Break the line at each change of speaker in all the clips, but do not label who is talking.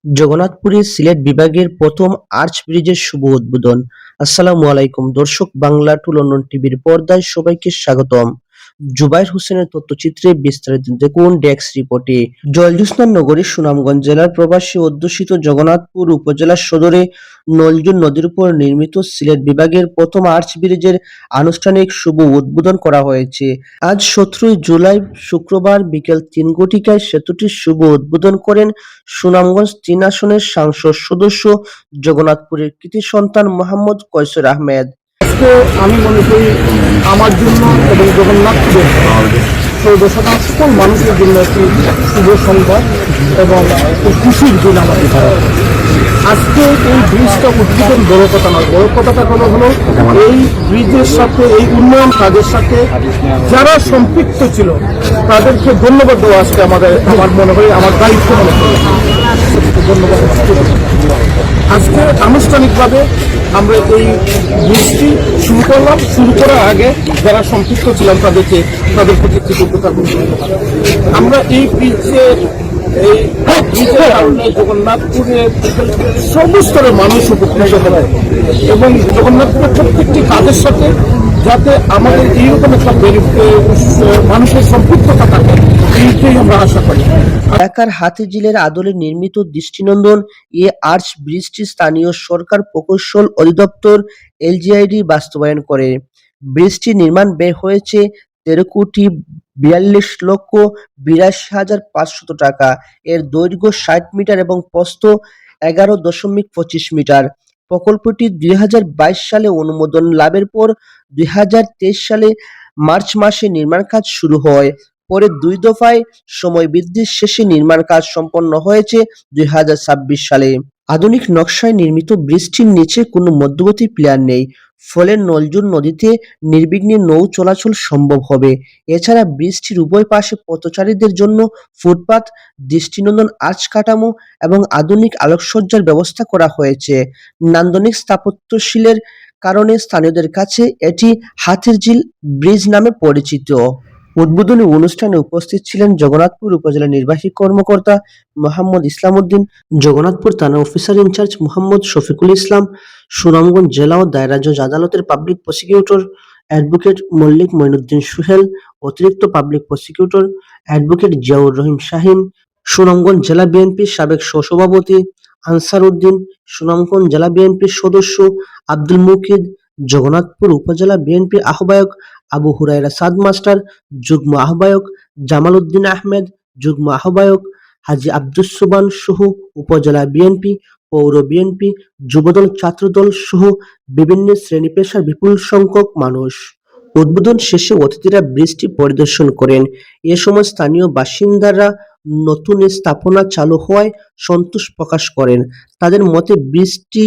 জগন্নাথপুরে সিলেট বিভাগের প্রথম আর্চ ব্রিজের শুভ উদ্বোধন। আসসালামু আলাইকুম দর্শক, বাংলা টু লন্ডন টিভির পর্দায় সবাইকে স্বাগতম। জুবাইর হোসেনের তথ্যচিত্রে বিস্তারিত দেখুন ডেস্ক রিপোর্টে। জলজ্যোৎস্না নগরী সুনামগঞ্জ জেলার প্রবাসী অধ্যুষিত জগন্নাথপুর উপজেলা সদরে নলজুন নদীর উপর নির্মিত সিলেট বিভাগের প্রথম আর্চ ব্রিজের আনুষ্ঠানিক শুভ উদ্বোধন করা হয়েছে। আজ 17 জুলাই শুক্রবার বিকেল 3 ঘটিকায় সেতুটির শুভ উদ্বোধন করেন সুনামগঞ্জ 3 আসনের সংসদ সদস্য জগন্নাথপুরের কৃতি সন্তান মোহাম্মদ কয়সর আহমেদ।
আমি মনে করি আমার জন্য এবং জগন্নাথপুরের সকল মানুষের জন্য একটি শুভ সংবাদ এবং খুশির দিন আমাদের। আজকে এই ব্রিজটা উদ্বোধন বড় কথা নয়, বড় কথাটা হলো এই ব্রিজের সাথে, এই উন্নয়ন কাজের সাথে যারা সম্পৃক্ত ছিল তাদেরকে ধন্যবাদ দেওয়া আজকে আমার মনে হয় আমার দায়িত্ব মনে করি। ধন্যবাদ। আজকে আনুষ্ঠানিকভাবে আমরা এই ব্রিজটি শুরু করলাম। শুরু করার আগে যারা সম্পৃক্ত ছিলাম তাদের প্রতি কৃতজ্ঞতা করছি। আমরা এই ব্রিজের কারণে জগন্নাথপুরের সমস্তরের মানুষ উপকৃত হবে এবং জগন্নাথপুরের প্রত্যেকটি কাজের সাথে যাতে আমাদের এইরকম একটা মানুষের সম্পৃক্ততা থাকে, এইটাই আমরা আশা করি।
ঢাকার হাতিঝিলের আদলে নির্মিত দৃষ্টিনন্দন এই আর্চ ব্রিজটি স্থানীয় সরকার প্রকৌশল অধিদপ্তর এলজিআইডি বাস্তবায়ন করে। ব্রিজটির নির্মাণ ব্যয় হয়েছে 13,42,82,500 টাকা। এর দৈর্ঘ্য 60 মিটার এবং প্রস্থ 11.25 মিটার। প্রকল্পটি 2022 সালে অনুমোদন লাভের পর 2023 সালে মার্চ মাসে নির্মাণ কাজ শুরু হয়। পরে 2 দফায় সময় বৃদ্ধির শেষে নির্মাণ কাজ সম্পন্ন হয়েছে 2026 সালে। আধুনিক নকশায় নির্মিত ব্রিজটির নিচে কোনো মধ্যবর্তী পিলার নেই, ফলে নলজুন নদীতে নির্বিঘ্নে নৌ চলাচল সম্ভব হবে। এছাড়া ব্রিজটির উভয় পাশে পথচারীদের জন্য ফুটপাত, দৃষ্টিনন্দন আর্চ কাঠামো এবং আধুনিক আলোকসজ্জার ব্যবস্থা করা হয়েছে। নান্দনিক স্থাপত্যশৈলীর কারণে স্থানীয়দের কাছে এটি হাতিরঝিল ব্রিজ নামে পরিচিত। উদ্বোধনী অনুষ্ঠানে উপস্থিত ছিলেন জগন্নাথপুর উপজেলা নির্বাহী কর্মকর্তা মোহাম্মদ ইসলাম উদ্দিন, জগন্নাথপুর থানা অফিসার ইনচার্জ মোহাম্মদ শফিকুল ইসলাম, সুনামগঞ্জ জেলা ও দায়রা জজ আদালতের public prosecutor advocate Mallik Moinuddin Suhel, অতিরিক্ত public prosecutor advocate Ziaur Rahim Shahin, Sunamganj জেলা বিএনপির সাবেক সহসভাপতি আনসার উদ্দিন, সুনামগঞ্জ জেলা বিএনপির সদস্য আব্দুল মুকিদ, জগন্নাথপুর উপজেলা বিএনপির আহ্বায়ক আবু হুরায়রা সাদ মাস্টার, যুগ্ম আহ্বায়ক জামাল উদ্দিন আহমেদ, যুগ্ম আহ্বায়ক হাজী আব্দুস সুবহান সহ উপজেলা বিএনপি, পৌর বিএনপি, যুবদল, ছাত্রদল সহ বিভিন্ন শ্রেণী পেশার বিপুল সংখ্যক মানুষ। উদ্বোধন শেষে অতিথিরা ব্রিজটি পরিদর্শন করেন। এ সময় স্থানীয় বাসিন্দারা নতুন স্থাপনা চালু হওয়ায় সন্তোষ প্রকাশ করেন। তাদের মতে ব্রিজটি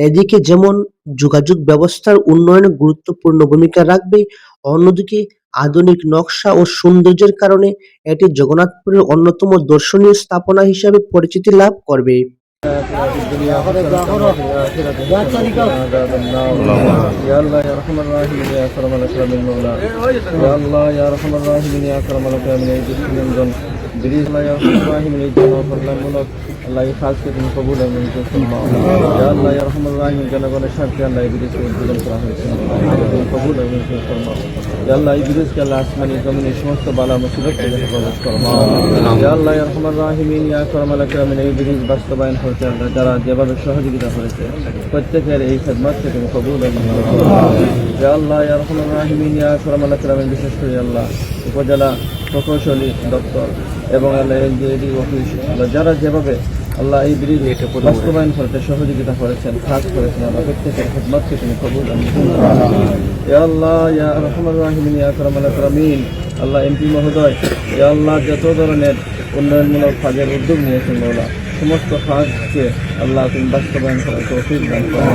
এদিকে যেমন যোগাযোগ ব্যবস্থার উন্নয়নে গুরুত্বপূর্ণ ভূমিকা রাখবে, অন্যদিকে আধুনিক নকশা ও সৌন্দর্যের কারণে এটি জগন্নাথপুরের অন্যতম দর্শনীয় স্থাপনা হিসেবে পরিচিতি লাভ করবে।
আল্লাহ খাসকে তুমি কবুল এবং আল্লাহ রহমান রাহিম জনগণের স্বার্থে আল্লাহ এই ব্রিজকে উদ্বোধন করা হয়েছে, তুমি কবুল এবং আল্লাহ এই ব্রিজকে আল্লাহ আসমানি জমিনের সমস্ত বালা মুসিবত থেকে হেফাজত করো। আল্লাহ রহমান রাহিমিন ইয়া করমাল আকরামিন এই ব্রিজ বাস্তবায়ন হয়েছে আল্লাহ যারা যেভাবে সহযোগিতা করেছে প্রত্যেকের এই খেদমতকে তুমি কবুল এবং আল্লাহ রহমান রাহিমিন ইয়া করমাল আকরামিন বিশেষ করে আল্লাহ উপজেলা প্রকৌশলী দপ্তর এবং আল্লাহ এলজিআইডি অফিস যারা যেভাবে আল্লাহ এই ব্রিজ বাস্তবায়ন করতে সহযোগিতা করেছেন, কাজ করেছেন, আল্লাহ প্রত্যেকের খেদমতকে তুমি কবুল আল্লাহ ইয়া রহমান রাহিমিন ইয়া করমাল আকরামিন। আল্লাহ এমপি মহোদয় ইয়া আল্লাহ যত ধরনের উন্নয়নমূলক কাজের উদ্যোগ নিয়েছেন মৌলা, সমস্ত কাজকে আল্লাহ তুমি বাস্তবায়ন করার তৌফিক দান করো।